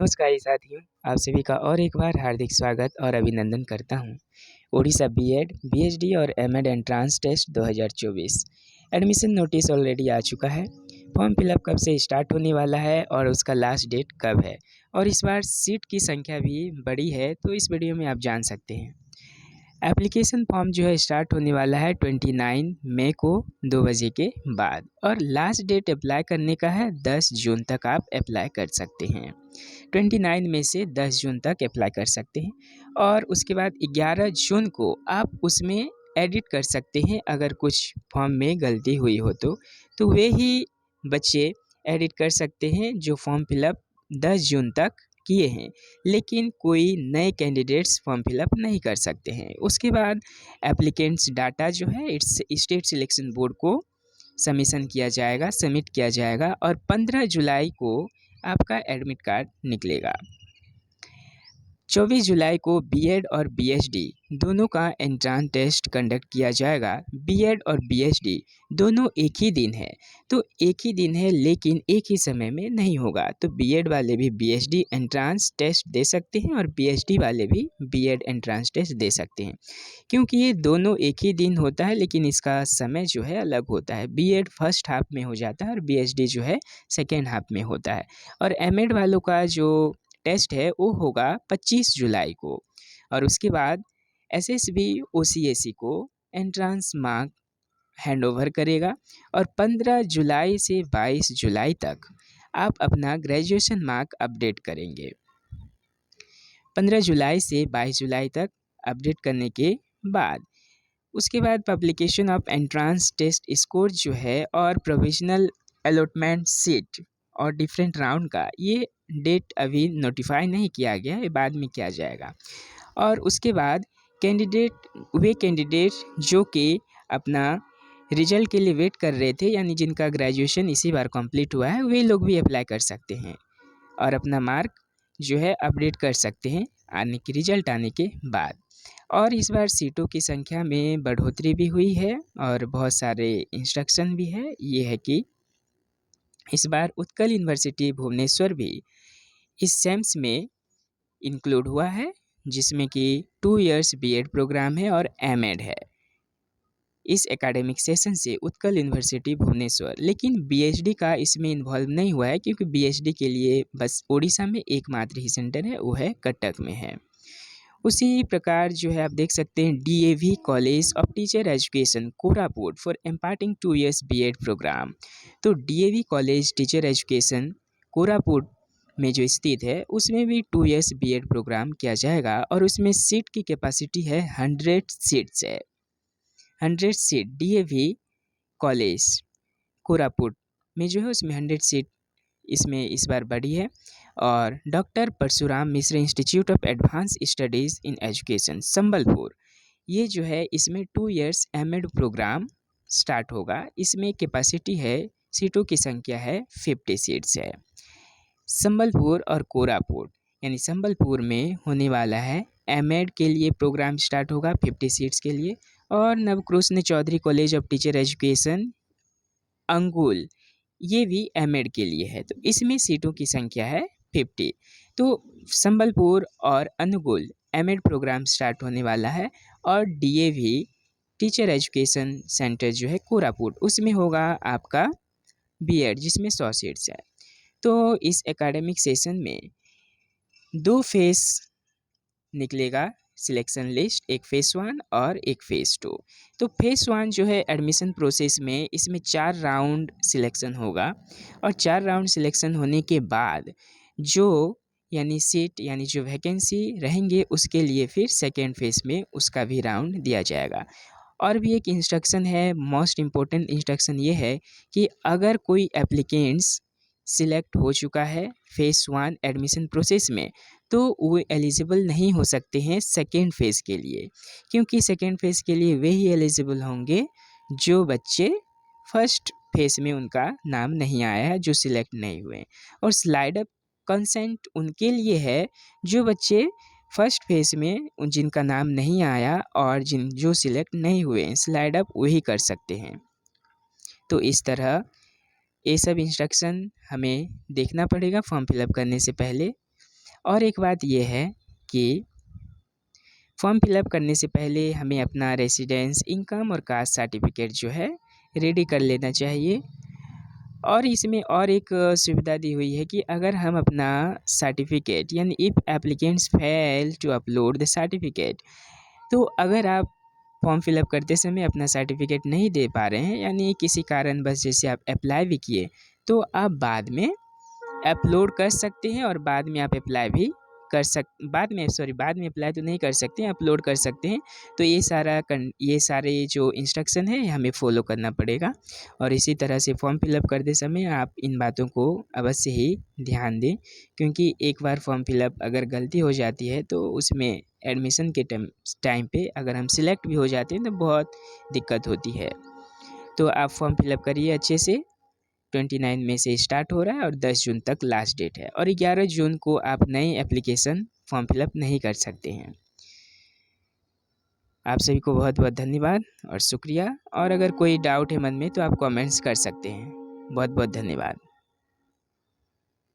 नमस्कार साथियों, आप सभी का और एक बार हार्दिक स्वागत और अभिनंदन करता हूं। ओडिशा बीएड, बीएचडी और MEd entrance test 2024 admission notice already आ चुका है। फॉर्म फिलअप कब से स्टार्ट होने वाला है और उसका लास्ट डेट कब है और इस बार सीट की संख्या भी बड़ी है, तो इस वीडियो में आप जान सकते हैं। एप्लीकेशन फॉर्म जो है स्टार्ट होने वाला है 29 मई को 2 बजे के बाद और लास्ट डेट अप्लाई करने का है 10 जून तक आप अप्लाई कर सकते हैं। 29 मई से 10 जून तक अप्लाई कर सकते हैं और उसके बाद 11 जून को आप उसमें एडिट कर सकते हैं। अगर कुछ फॉर्म में गलती हुई हो तो वे ही बच्चे एडिट कर सकते हैं जो फॉर्म फिलअप 10 जून तक किए हैं, लेकिन कोई नए कैंडिडेट्स फॉर्म फिलअप नहीं कर सकते हैं। उसके बाद एप्लीकेंट्स डाटा जो है इट्स स्टेट सिलेक्शन बोर्ड को सबमिट किया जाएगा और 15 जुलाई को आपका एडमिट कार्ड निकलेगा। 24 जुलाई को बीएड और बीएचडी दोनों का एंट्रांस टेस्ट कंडक्ट किया जाएगा। बीएड और बीएचडी दोनों एक ही दिन है, तो एक ही दिन है लेकिन एक ही समय में नहीं होगा। तो बीएड वाले भी बीएचडी एंट्रांस टेस्ट दे सकते हैं और बीएचडी वाले भी बीएड एंट्रांस टेस्ट दे सकते हैं, क्योंकि ये दोनों एक ही दिन होता है लेकिन इसका समय जो है अलग होता है। बीएड फर्स्ट हाफ में हो जाता है और बीएचडी जो है सेकेंड हाफ में होता है। और एमएड वालों का जो टेस्ट है वो होगा 25 जुलाई को और उसके बाद एसएसबी ओसीएसी को एंट्रांस मार्क हैंडओवर करेगा और 15 जुलाई से 22 जुलाई तक आप अपना ग्रेजुएशन मार्क अपडेट करेंगे। 15 जुलाई से 22 जुलाई तक अपडेट करने के बाद उसके बाद publication of entrance test score जो है और प्रोविजनल अलॉटमेंट सीट और डिफरेंट राउंड का ये डेट अभी नोटिफाई नहीं किया गया है, बाद में किया जाएगा। और उसके बाद वे कैंडिडेट जो कि अपना रिजल्ट के लिए वेट कर रहे थे, यानी जिनका ग्रेजुएशन इसी बार कंप्लीट हुआ है, वे लोग भी अप्लाई कर सकते हैं और अपना मार्क जो है अपडेट कर सकते हैं रिजल्ट आने के बाद। और इस बार सीटों की संख्या में बढ़ोतरी भी हुई है और बहुत सारे इंस्ट्रक्शन भी है। ये है कि इस बार उत्कल यूनिवर्सिटी भुवनेश्वर भी इस सेम्स में इंक्लूड हुआ है, जिसमें कि 2 इयर्स बीएड प्रोग्राम है और एमएड है इस एकेडमिक सेशन से उत्कल यूनिवर्सिटी भुवनेश्वर। लेकिन बीएचडी का इसमें इन्वॉल्व नहीं हुआ है, क्योंकि बीएचडी के लिए बस ओडिशा में एकमात्र ही सेंटर है, वो है कटक में है। उसी प्रकार जो है आप देख सकते हैं DAV college of teacher education Koraput for imparting 2 years BEd programme. तो DAV college teacher education Koraput में जो स्थित है उसमें भी 2 इयर्स बीएड प्रोग्राम किया जाएगा और उसमें सीट की कैपेसिटी है 100 सीट्स है। 100 सीट डीएवी कॉलेज कोरापुट में जो है उसमें 100 सीट इसमें इस बार बढ़ी है। और doctor Parshuram Mishra institute of advance studies in education Sambalpur, ये जो है इसमें 2 इयर्स एमएड प्रोग्राम स्टार्ट होगा। इसमें कैपेसिटी है, सीटों की संख्या है 50 सीट्स है। संबलपुर और कोरापुट, यानी संबलपुर में होने वाला है एमएड के लिए प्रोग्राम स्टार्ट होगा 50 सीट्स के लिए। और Nabakrushna Choudhury college of teacher education Angul, ये भी एमएड के लिए है, तो इसमें सीटों की संख्या है 50। तो संबलपुर और अनुगुल एमएड प्रोग्राम स्टार्ट होने वाला है और डीएवी टीचर एजुकेशन सेंटर जो है कोरापुट उसमें होगा आपका बीएड, जिसमें 100 सीट्स है। तो इस एकेडमिक सेशन में 2 फेस निकलेगा सिलेक्शन लिस्ट, एक फेस 1 और एक फेस 2। तो फेस 1 जो है एडमिशन प्रोसेस में इसमें 4 राउंड सिलेक्शन होगा और 4 राउंड सिलेक्शन होने के बाद जो सीट जो वैकेंसी रहेंगे उसके लिए फिर सेकेंड फेस में उसका भी राउंड दिया जाएगा। और भी एक इंस्ट्रक्शन है, मोस्ट इम्पोर्टेंट इंस्ट्रक्शन ये है कि अगर कोई एप्लीकेंट्स सिलेक्ट हो चुका है फेस 1 एडमिशन प्रोसेस में तो वो एलिजिबल नहीं हो सकते हैं सेकेंड फेज़ के लिए, क्योंकि सेकेंड फेज़ के लिए वे ही एलिजिबल होंगे जो बच्चे फर्स्ट फेज़ में उनका नाम नहीं आया है, जो सिलेक्ट नहीं हुए। और स्लाइड अप कंसेंट उनके लिए है जो बच्चे फर्स्ट फेज़ में जिनका नाम नहीं आया और जो सिलेक्ट नहीं हुए, स्लाइड अप वही कर सकते हैं। तो इस तरह ये सब इंस्ट्रक्शन हमें देखना पड़ेगा फॉर्म फिलअप करने से पहले। और एक बात ये है कि फॉर्म फिलअप करने से पहले हमें अपना रेसिडेंस, इनकम और कास्ट सर्टिफिकेट जो है रेडी कर लेना चाहिए। और इसमें और एक सुविधा दी हुई है कि अगर हम अपना सर्टिफिकेट यानी if applicants fail to upload the certificate, तो अगर आप फॉर्म फिलअप करते समय अपना सर्टिफिकेट नहीं दे पा रहे हैं, यानी किसी कारणवश जैसे आप अप्लाई भी किए, तो आप बाद में अपलोड कर सकते हैं और बाद में आप अप्लाई भी बाद में अप्लाई तो नहीं कर सकते हैं, अपलोड कर सकते हैं। तो ये सारे जो इंस्ट्रक्शन है हमें फॉलो करना पड़ेगा। और इसी तरह से फॉर्म फिलअप करते समय आप इन बातों को अवश्य ही ध्यान दें, क्योंकि एक बार फॉर्म फिलअप अगर गलती हो जाती है तो उसमें एडमिशन के टाइम पे अगर हम सिलेक्ट भी हो जाते हैं तो बहुत दिक्कत होती है। तो आप फॉर्म फिलअप करिए अच्छे से। 29 मई से स्टार्ट हो रहा है और 10 जून तक लास्ट डेट है, और 11 जून को आप नई एप्लीकेशन फॉर्म फिलअप नहीं कर सकते हैं। आप सभी को बहुत बहुत धन्यवाद और शुक्रिया। और अगर कोई डाउट है मन में तो आप कमेंट्स कर सकते हैं। बहुत बहुत धन्यवाद।